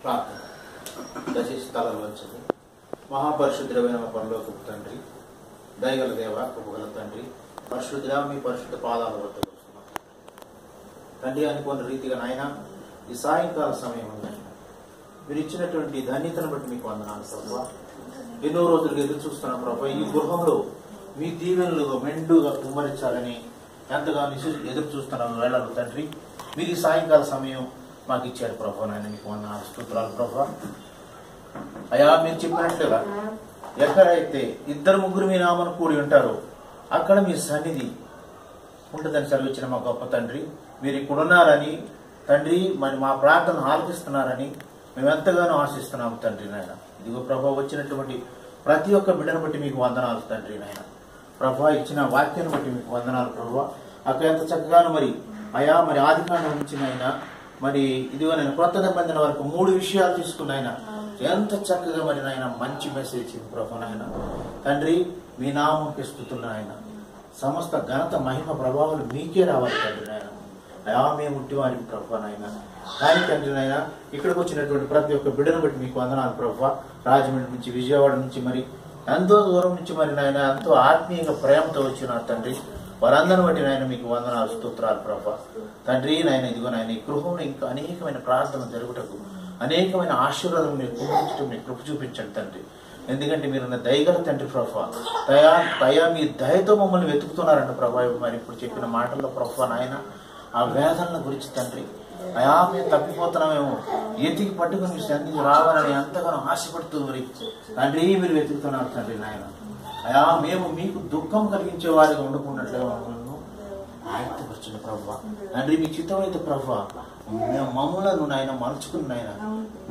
ప్రార్థన. దయచేసి స్థలాలు వచ్చండి. మహాపరిశుద్ధుడైన మా పరలోకపు తండ్రి, దయగల దేవ, కృపగల తండ్రి, పరిశుద్ధుడా మీ పరిశుద్ధ పాదాల వద్ద వస్తున్నాం తండ్రి. అనుకున్న రీతిగా నాయన ఈ సాయంకాల సమయం నాయన మీరు ఇచ్చినటువంటి ధన్యతను బట్టి మీకు వందనాలు ప్రభావ. ఎన్నో రోజులుగా ఎదురు చూస్తున్న ప్రభావ, ఈ గృహంలో మీ దీవెనలు మెండుగా కుమ్మరించాలని ఎంతగానో ఎదురు చూస్తున్న వేళలు తండ్రి, మీరు ఈ సాయంకాల సమయం మాకు ఇచ్చారు ప్రభావ. నాయన మీకు వందనాలు, స్తోత్రాలు ప్రభావ. అయా మీరు చెప్పినట్లుగా ఎక్కడైతే ఇద్దరు ముగ్గురు మీ నామను కూడి ఉంటారో అక్కడ మీ సన్నిధి ఉంటుందని సెలవిచ్చిన మా గొప్ప తండ్రి, మీరు ఇక్కడ ఉన్నారని తండ్రి, మరి మా ప్రార్థన ఆలకిస్తున్నారని మేము ఎంతగానో ఆశిస్తున్నాము తండ్రి. నాయన ఇదిగో ప్రభావ, వచ్చినటువంటి ప్రతి ఒక్క బిడ్డను బట్టి మీకు వందనాలు తండ్రి. నాయన ప్రభావ, ఇచ్చిన వాక్యాన్ని బట్టి మీకు వందనాలు ప్రభావ. అక్కడ ఎంత చక్కగానో మరి అయా మరి ఆదికాండం నుంచి నాయన మరి ఇదిగో నేను కొత్త నిబంధన వరకు 3 విషయాలు తీసుకున్నాయన ఎంత చక్కగా మరి నాయన మంచి మెసేజ్ ఇచ్చింది ప్రభు. నాయన తండ్రి, మీ నామంకి స్తుతులు నాయన. సమస్త ఘనత మహిమ ప్రభావాలు మీకే రావాలి తండ్రి. నాయన అయా మేము ఉంటివారి ప్రభు నాయన. కానీ తండ్రి నాయన ఇక్కడికి వచ్చినటువంటి ప్రతి ఒక్క బిడ్డను బట్టి మీకు వందనాలు ప్రభు. రాజమండ్రి నుంచి, విజయవాడ నుంచి, మరి ఎంతో దూరం నుంచి మరి నాయన ఎంతో ఆత్మీయంగా ప్రేమతో వచ్చిన తండ్రి, వారందరిని బట్టి నాయన మీకు వందనాలు, స్తోత్రాలు ప్రభు. తండ్రి నాయన ఇదిగో నాయన ఈ గృహంలో ఇంకా అనేకమైన ప్రార్థన జరుగుటకు, అనేకమైన ఆశీర్వాదం మీరు కుమరించడం మీరు కృప చూపించండి తండ్రి. ఎందుకంటే మీరు దయగల తండ్రి ప్రభా. దయా మీ దయతో మమ్మల్ని వెతుకుతున్నారంట ప్రభా. మరి ఇప్పుడు చెప్పిన మాటల్లో ప్రభా నాయన ఆ వేదనల గురించి తండ్రి, అయా మేము తప్పిపోతున్నామేమో, ఎతికి పట్టుకుని మీ సన్నిధి రావాలని ఎంతగానో ఆశపడుతూ మరి తండ్రి మీరు వెతుకుతున్నారు తండ్రి. నాయన అయా మేము మీకు దుఃఖం కలిగించే వారిగా ఉండకున్నట్లుగా మమ్మల్ని ఆయత్తపరచండి ప్రభా. తండ్రి మీ చిత్తమైతే ప్రభా మేము మమ్మలను నాయన మలుచుకుని నాయన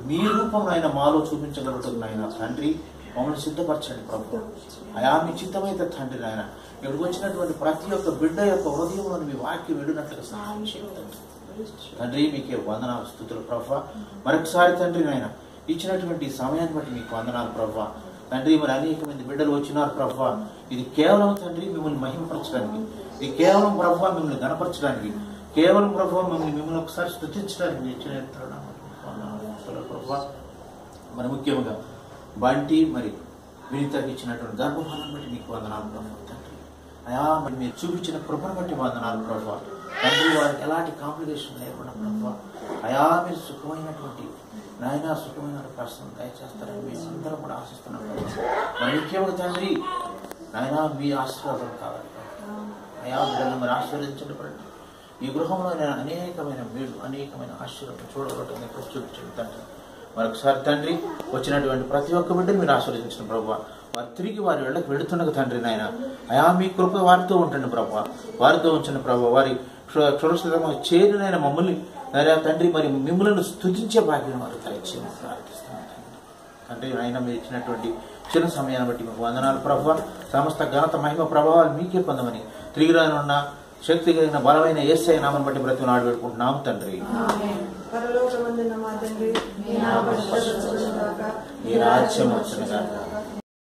మీ రూపం నాయన మాలో చూపించగలుగుతుంది నాయన. తండ్రి మమ్మల్ని సిద్ధపరచండి ప్రభు. అయా మీ చిత్తమైతే తండ్రి నాయన ఇక్కడికి వచ్చినటువంటి ప్రతి ఒక్క బిడ్డ యొక్క హృదయంలో మీ వాక్యం విడినట్లుగా సహాయం చేయండి తండ్రి. మీకే వందనాలు, స్తుతులు ప్రభా. మరొకసారి తండ్రి నాయన ఇచ్చినటువంటి సమయాన్ని బట్టి మీకు వందనాలు ప్రభా. తండ్రి మరి అనేక మంది బిడ్డలు వచ్చినారు ప్రభా. ఇది కేవలం తండ్రి మిమ్మల్ని మహిమపరచడానికి, ఇది కేవలం ప్రభా మిమ్మల్ని గణపరచడానికి, కేవలం ప్రభావ మిమ్మల్ని ఒకసారి స్తుతించడానికి ఇచ్చిన ప్రభావ. మరి ముఖ్యంగా బంటి మరి వినీతకి ఇచ్చినటువంటి గర్భఫలం బట్టి మీకు వందనాలు ప్రభావ తండ్రి. అయా మరి మీరు చూపించిన కృపను బట్టి వందనాలు ప్రభావ తండ్రి. వారికి ఎలాంటి కాంప్లికేషన్ లేకుండా ప్రభావ అయా మీరు సుఖమైనటువంటి నాయన సుఖమైన ప్రశ్న దయచేస్తారని మేము అందరం కూడా ఆశిస్తున్నాం. మరి ముఖ్యంగా తండ్రి నాయన మీ ఆశీర్వాదం కావాలి అయా. బిడ్డలను మరి ఆశీర్వదించండి పడండి. ఈ గృహంలో నేను అనేకమైన వీళ్ళు అనేకమైన ఆశీర్వాదం చూడగలుగుతుంది చూపించండి తండ్రి. మరొకసారి తండ్రి వచ్చినటువంటి ప్రతి ఒక్క బిడ్డను మీరు ఆశీర్వదించిన ప్రభావ. వారు తిరిగి వారి ఇళ్ళకి వెళుతున్నది తండ్రి నాయన అయా మీ కృప వారితో ఉంటుంది ప్రభావ. వారితో ఉంచిన ప్రభావ వారి సురక్షితంగా చేరినైన మమ్మల్ని తండ్రి మరి మిమ్మల్ని స్తుతించే భాగ్యం వారు దయచేయమని ప్రార్థిస్తున్నాను తండ్రి. ఆయన మీరు ఇచ్చినటువంటి చిన్న సమయాన్ని బట్టి మీకు వందనాలు ప్రభావ. సమస్త ఘనత మహిమ ప్రభావాలు మీకే పొందమని తిరిగి రానున్న శక్తి కలిగిన బలమైన యేసయ్య నామమును బట్టి బ్రతిమలాడి వేడుకుంటున్నాము తండ్రి. పరలోకమందున్న మా తండ్రి, నీ రాజ్యం వచ్చును గాక.